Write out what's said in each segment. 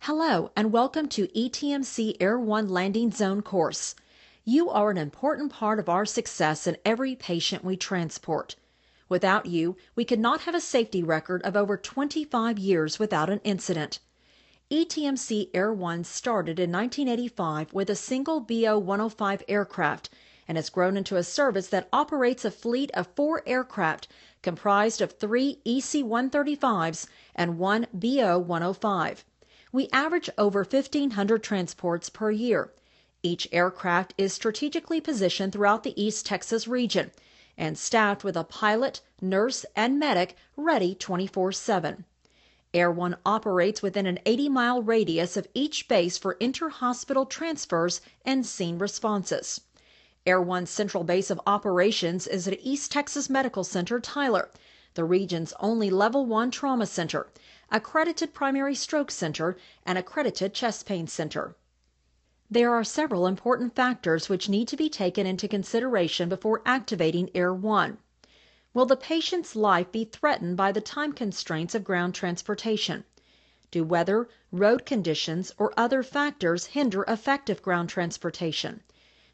Hello and welcome to ETMC Air One Landing Zone course. You are an important part of our success in every patient we transport. Without you, we could not have a safety record of over 25 years without an incident. ETMC Air One started in 1985 with a single BO-105 aircraft and has grown into a service that operates a fleet of 4 aircraft comprised of 3 EC-135s and 1 BO-105. We average over 1,500 transports per year. Each aircraft is strategically positioned throughout the East Texas region and staffed with a pilot, nurse, and medic ready 24/7. Air One operates within an 80-mile radius of each base for inter-hospital transfers and scene responses. Air One's central base of operations is at East Texas Medical Center, Tyler, the region's only Level 1 trauma center, accredited primary stroke center, and accredited chest pain center. There are several important factors which need to be taken into consideration before activating Air One. Will the patient's life be threatened by the time constraints of ground transportation? Do weather, road conditions, or other factors hinder effective ground transportation?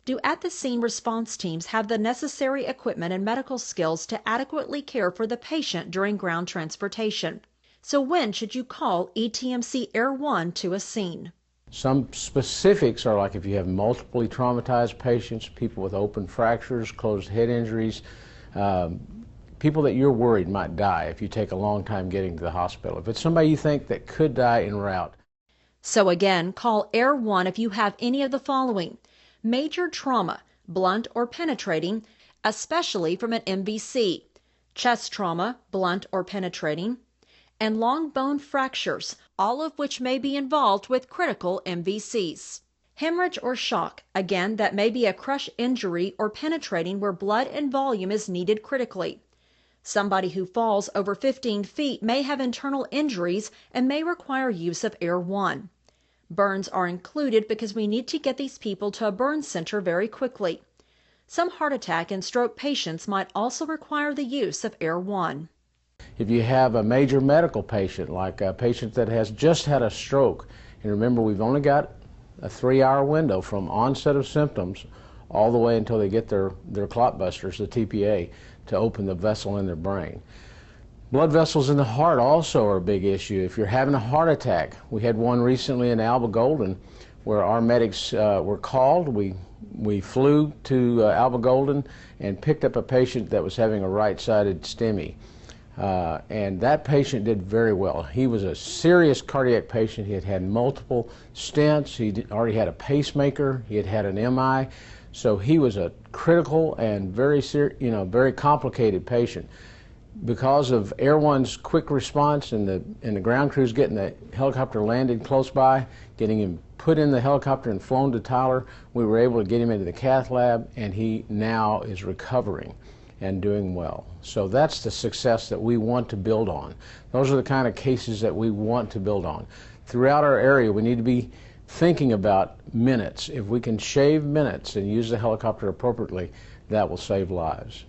Do at-the-scene response teams have the necessary equipment and medical skills to adequately care for the patient during ground transportation? So when should you call ETMC Air One to a scene? Some specifics are like if you have multiply traumatized patients, people with open fractures, closed head injuries, people that you're worried might die if you take a long time getting to the hospital. If it's somebody you think that could die en route. So again, call Air One if you have any of the following: major trauma, blunt or penetrating, especially from an MVC, chest trauma, blunt or penetrating, and long bone fractures, all of which may be involved with critical MVCs. Hemorrhage or shock, again, that may be a crush injury or penetrating where blood and volume is needed critically. Somebody who falls over 15 feet may have internal injuries and may require use of Air One. Burns are included because we need to get these people to a burn center very quickly. Some heart attack and stroke patients might also require the use of Air One. If you have a major medical patient, like a patient that has just had a stroke, and remember we've only got a 3-hour window from onset of symptoms all the way until they get their clot busters, the TPA, to open the vessel in their brain. Blood vessels in the heart also are a big issue. If you're having a heart attack, we had one recently in Alba Golden where our medics were called. We flew to Alba Golden and picked up a patient that was having a right-sided STEMI. And that patient did very well. He was a serious cardiac patient. He had had multiple stents. He already had a pacemaker. He had had an MI. So he was a critical and very complicated patient. Because of Air One's quick response and the ground crews getting the helicopter landed close by, getting him put in the helicopter and flown to Tyler, we were able to get him into the cath lab, and he now is recovering and doing well. So that's the success that we want to build on. Those are the kind of cases that we want to build on. Throughout our area, we need to be thinking about minutes. If we can shave minutes and use the helicopter appropriately, that will save lives.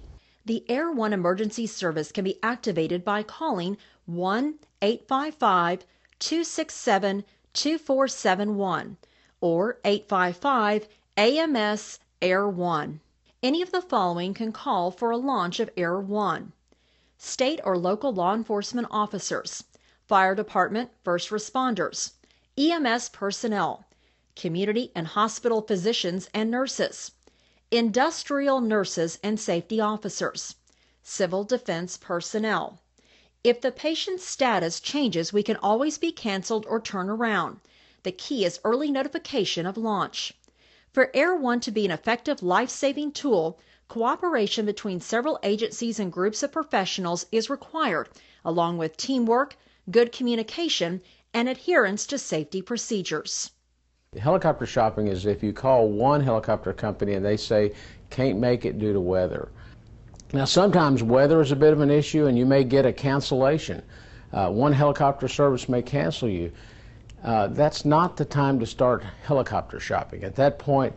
The Air One emergency service can be activated by calling 1-855-267-2471 or 855-AMS Air One. Any of the following can call for a launch of Air One: state or local law enforcement officers, fire department, first responders, EMS personnel, community and hospital physicians and nurses, industrial nurses and safety officers, civil defense personnel. If the patient's status changes, we can always be canceled or turn around. The key is early notification of launch. For Air One to be an effective life-saving tool, cooperation between several agencies and groups of professionals is required, along with teamwork, good communication, and adherence to safety procedures. Helicopter shopping is if you call one helicopter company and they say can't make it due to weather. Now sometimes weather is a bit of an issue and you may get a cancellation. One helicopter service may cancel you. That's not the time to start helicopter shopping. At that point,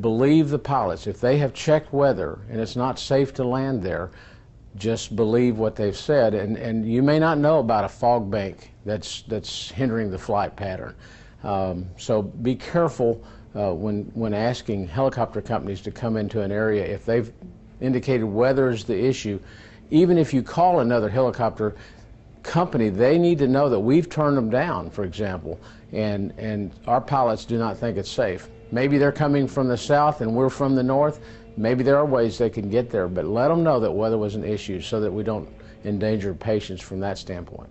believe the pilots. If they have checked weather and it's not safe to land there, just believe what they've said. And you may not know about a fog bank that's hindering the flight pattern. So be careful when asking helicopter companies to come into an area. If they've indicated weather is the issue, even if you call another helicopter company, they need to know that we've turned them down, for example, and our pilots do not think it's safe. Maybe they're coming from the south and we're from the north. Maybe there are ways they can get there, but let them know that weather was an issue so that we don't endanger patients from that standpoint.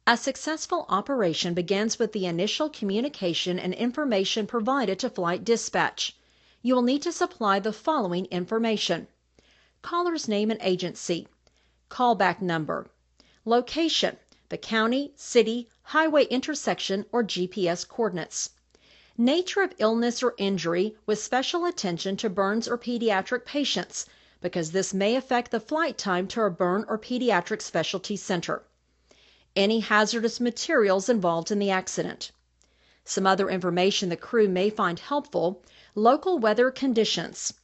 A successful operation begins with the initial communication and information provided to flight dispatch. You will need to supply the following information: caller's name and agency, callback number, location, the county, city, highway intersection, or GPS coordinates, nature of illness or injury with special attention to burns or pediatric patients, because this may affect the flight time to a burn or pediatric specialty center, any hazardous materials involved in the accident. Some other information the crew may find helpful: local weather conditions,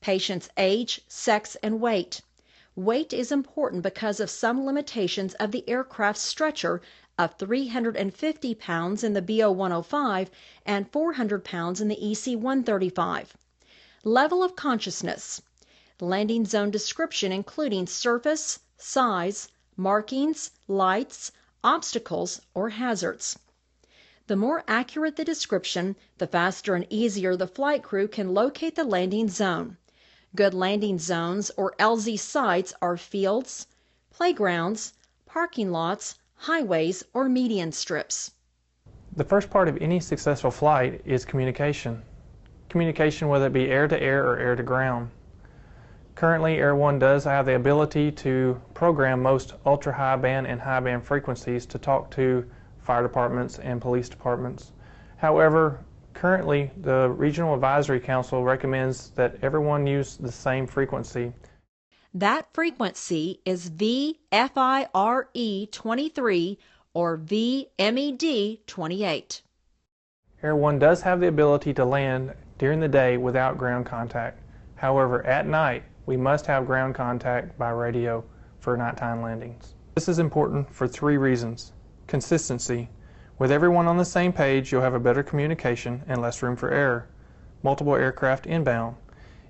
patient's age, sex, and weight. Weight is important because of some limitations of the aircraft's stretcher of 350 pounds in the BO-105 and 400 pounds in the EC-135. Level of consciousness, landing zone description including surface, size, markings, lights, obstacles, or hazards. The more accurate the description, the faster and easier the flight crew can locate the landing zone. Good landing zones, or LZ sites, are fields, playgrounds, parking lots, highways, or median strips. The first part of any successful flight is communication. Communication, whether it be air-to-air or air-to-ground. Currently, Air One does have the ability to program most ultra-high band and high band frequencies to talk to fire departments and police departments. However, currently the Regional Advisory Council recommends that everyone use the same frequency. That frequency is VFIRE 23 or VMED 28. Air One does have the ability to land during the day without ground contact. However, at night, we must have ground contact by radio for nighttime landings. This is important for 3 reasons. Consistency. With everyone on the same page, you'll have a better communication and less room for error. Multiple aircraft inbound.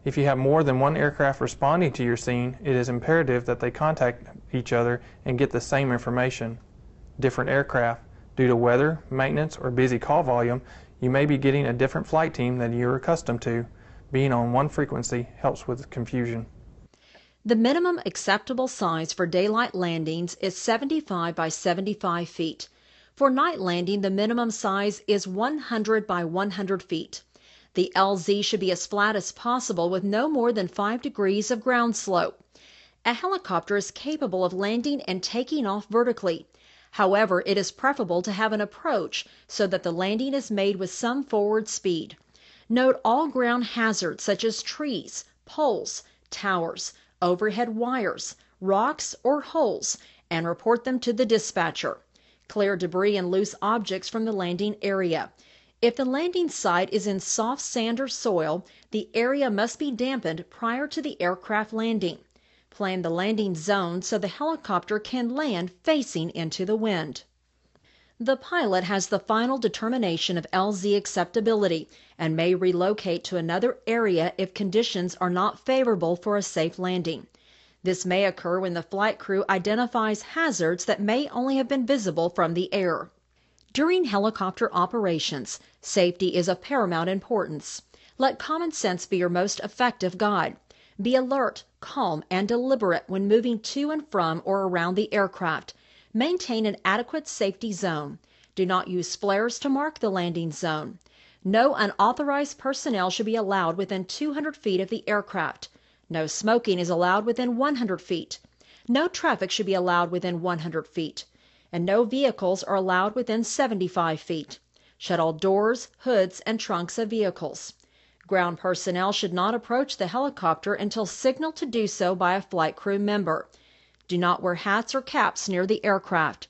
If you have more than one aircraft responding to your scene, it is imperative that they contact each other and get the same information. Different aircraft. Due to weather, maintenance, or busy call volume, you may be getting a different flight team than you're accustomed to. Being on one frequency helps with confusion. The minimum acceptable size for daylight landings is 75 by 75 feet. For night landing, the minimum size is 100 by 100 feet. The LZ should be as flat as possible with no more than 5 degrees of ground slope. A helicopter is capable of landing and taking off vertically. However, it is preferable to have an approach so that the landing is made with some forward speed. Note all ground hazards such as trees, poles, towers, overhead wires, rocks, or holes, and report them to the dispatcher. Clear debris and loose objects from the landing area. If the landing site is in soft sand or soil, the area must be dampened prior to the aircraft landing. Plan the landing zone so the helicopter can land facing into the wind. The pilot has the final determination of LZ acceptability and may relocate to another area if conditions are not favorable for a safe landing. This may occur when the flight crew identifies hazards that may only have been visible from the air. During helicopter operations, safety is of paramount importance. Let common sense be your most effective guide. Be alert, calm, and deliberate when moving to and from or around the aircraft. Maintain an adequate safety zone. Do not use flares to mark the landing zone. No unauthorized personnel should be allowed within 200 feet of the aircraft. No smoking is allowed within 100 feet. No traffic should be allowed within 100 feet. And no vehicles are allowed within 75 feet. Shut all doors, hoods, and trunks of vehicles. Ground personnel should not approach the helicopter until signaled to do so by a flight crew member. Do not wear hats or caps near the aircraft.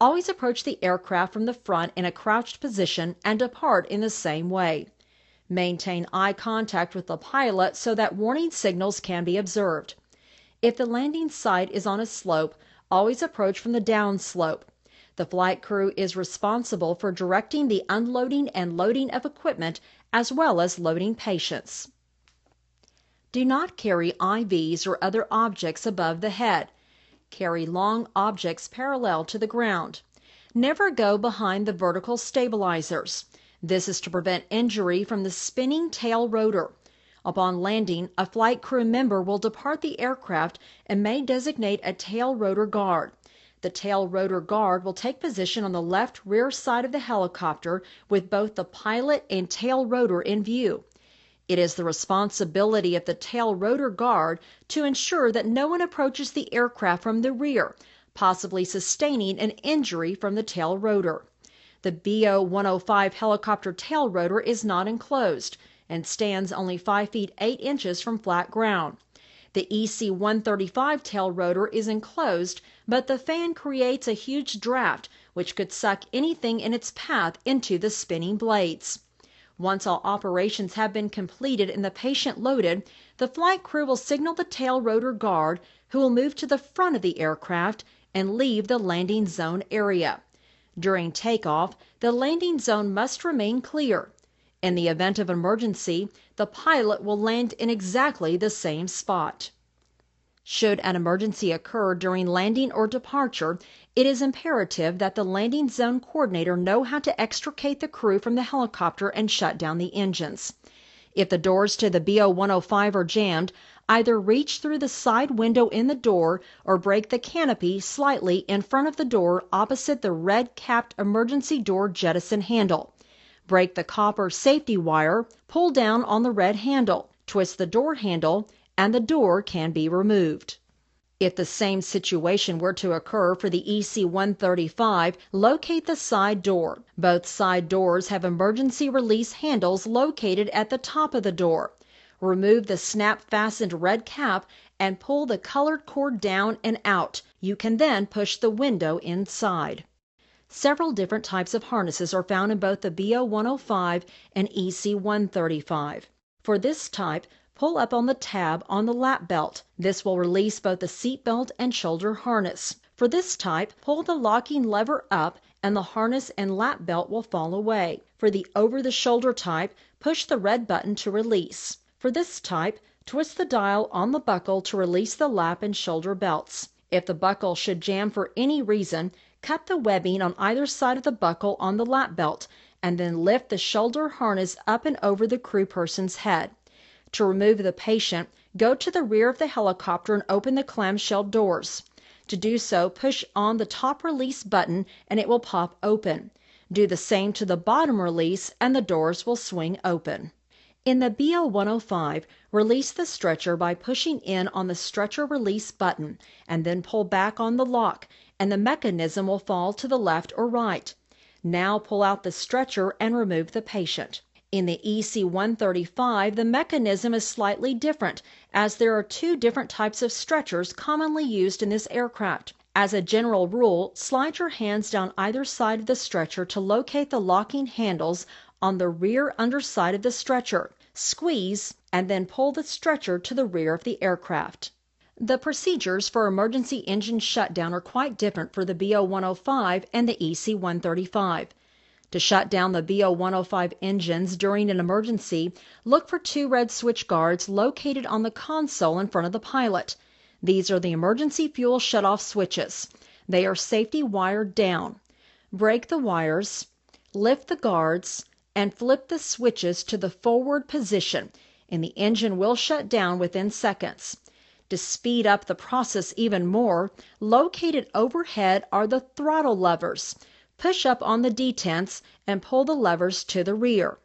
Always approach the aircraft from the front in a crouched position and depart in the same way. Maintain eye contact with the pilot so that warning signals can be observed. If the landing site is on a slope, always approach from the down slope. The flight crew is responsible for directing the unloading and loading of equipment as well as loading patients. Do not carry IVs or other objects above the head. Carry long objects parallel to the ground. Never go behind the vertical stabilizers. This is to prevent injury from the spinning tail rotor. Upon landing, a flight crew member will depart the aircraft and may designate a tail rotor guard. The tail rotor guard will take position on the left rear side of the helicopter with both the pilot and tail rotor in view. It is the responsibility of the tail rotor guard to ensure that no one approaches the aircraft from the rear, possibly sustaining an injury from the tail rotor. The BO-105 helicopter tail rotor is not enclosed and stands only 5 feet 8 inches from flat ground. The EC-135 tail rotor is enclosed, but the fan creates a huge draft which could suck anything in its path into the spinning blades. Once all operations have been completed and the patient loaded, the flight crew will signal the tail rotor guard, who will move to the front of the aircraft and leave the landing zone area. During takeoff, the landing zone must remain clear. In the event of emergency, the pilot will land in exactly the same spot. Should an emergency occur during landing or departure, it is imperative that the landing zone coordinator know how to extricate the crew from the helicopter and shut down the engines. If the doors to the BO-105 are jammed, either reach through the side window in the door or break the canopy slightly in front of the door opposite the red-capped emergency door jettison handle. Break the copper safety wire, pull down on the red handle, twist the door handle, and the door can be removed. If the same situation were to occur for the EC-135, locate the side door. Both side doors have emergency release handles located at the top of the door. Remove the snap-fastened red cap and pull the colored cord down and out. You can then push the window inside. Several different types of harnesses are found in both the BO-105 and EC-135. For this type, pull up on the tab on the lap belt. This will release both the seat belt and shoulder harness. For this type, pull the locking lever up and the harness and lap belt will fall away. For the over-the-shoulder type, push the red button to release. For this type, twist the dial on the buckle to release the lap and shoulder belts. If the buckle should jam for any reason, cut the webbing on either side of the buckle on the lap belt and then lift the shoulder harness up and over the crew person's head. To remove the patient, go to the rear of the helicopter and open the clamshell doors. To do so, push on the top release button and it will pop open. Do the same to the bottom release and the doors will swing open. In the BO-105, release the stretcher by pushing in on the stretcher release button and then pull back on the lock, and the mechanism will fall to the left or right. Now pull out the stretcher and remove the patient. In the EC-135, the mechanism is slightly different, as there are 2 different types of stretchers commonly used in this aircraft. As a general rule, slide your hands down either side of the stretcher to locate the locking handles on the rear underside of the stretcher. Squeeze, and then pull the stretcher to the rear of the aircraft. The procedures for emergency engine shutdown are quite different for the BO-105 and the EC-135. To shut down the BO-105 engines during an emergency, look for 2 red switch guards located on the console in front of the pilot. These are the emergency fuel shutoff switches. They are safety wired down. Break the wires, lift the guards, and flip the switches to the forward position, and the engine will shut down within seconds. To speed up the process even more, located overhead are the throttle levers. Push up on the detents and pull the levers to the rear.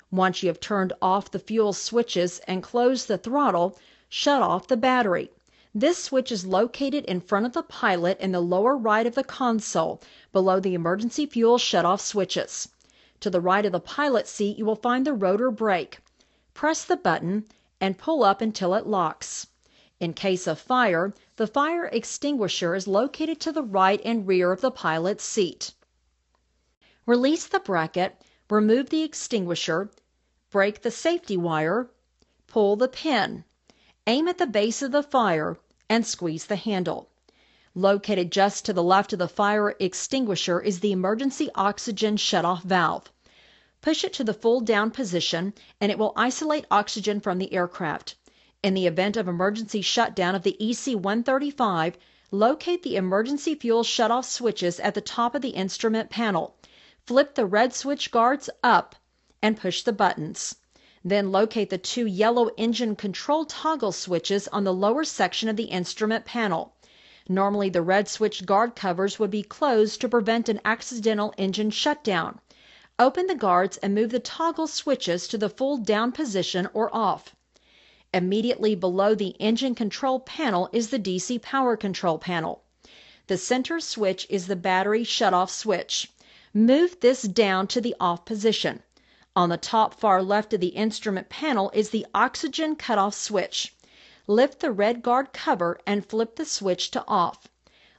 Once you have turned off the fuel switches and closed the throttle, shut off the battery. This switch is located in front of the pilot in the lower right of the console, below the emergency fuel shutoff switches. To the right of the pilot seat, you will find the rotor brake. Press the button and pull up until it locks. In case of fire, the fire extinguisher is located to the right and rear of the pilot's seat. Release the bracket, remove the extinguisher, break the safety wire, pull the pin, aim at the base of the fire, and squeeze the handle. Located just to the left of the fire extinguisher is the emergency oxygen shutoff valve. Push it to the full down position and it will isolate oxygen from the aircraft. In the event of emergency shutdown of the EC-135, locate the emergency fuel shutoff switches at the top of the instrument panel. Flip the red switch guards up and push the buttons. Then locate the two yellow engine control toggle switches on the lower section of the instrument panel. Normally the red switch guard covers would be closed to prevent an accidental engine shutdown. Open the guards and move the toggle switches to the full down position or off. Immediately below the engine control panel is the DC power control panel. The center switch is the battery shutoff switch. Move this down to the off position. On the top far left of the instrument panel is the oxygen cutoff switch. Lift the red guard cover and flip the switch to off.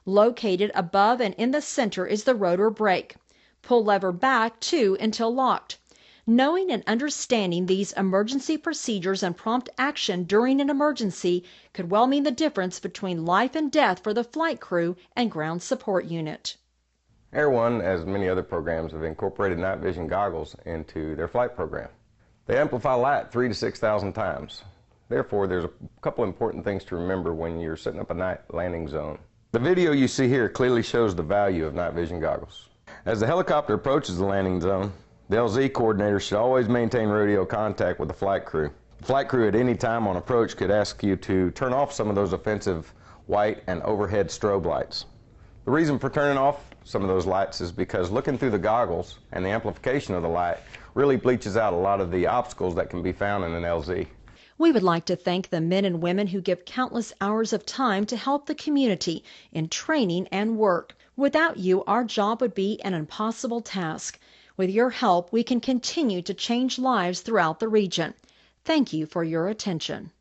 Located above and in the center is the rotor brake. Pull lever back to until locked. Knowing and understanding these emergency procedures and prompt action during an emergency could well mean the difference between life and death for the flight crew and ground support unit. Air One, as many other programs, have incorporated night vision goggles into their flight program. They amplify light 3,000 to 6,000 times. Therefore, there's a couple important things to remember when you're setting up a night landing zone. The video you see here clearly shows the value of night vision goggles. As the helicopter approaches the landing zone, the LZ coordinator should always maintain radio contact with the flight crew. The flight crew at any time on approach could ask you to turn off some of those offensive white and overhead strobe lights. The reason for turning off some of those lights is because looking through the goggles and the amplification of the light really bleaches out a lot of the obstacles that can be found in an LZ. We would like to thank the men and women who give countless hours of time to help the community in training and work. Without you, our job would be an impossible task. With your help, we can continue to change lives throughout the region. Thank you for your attention.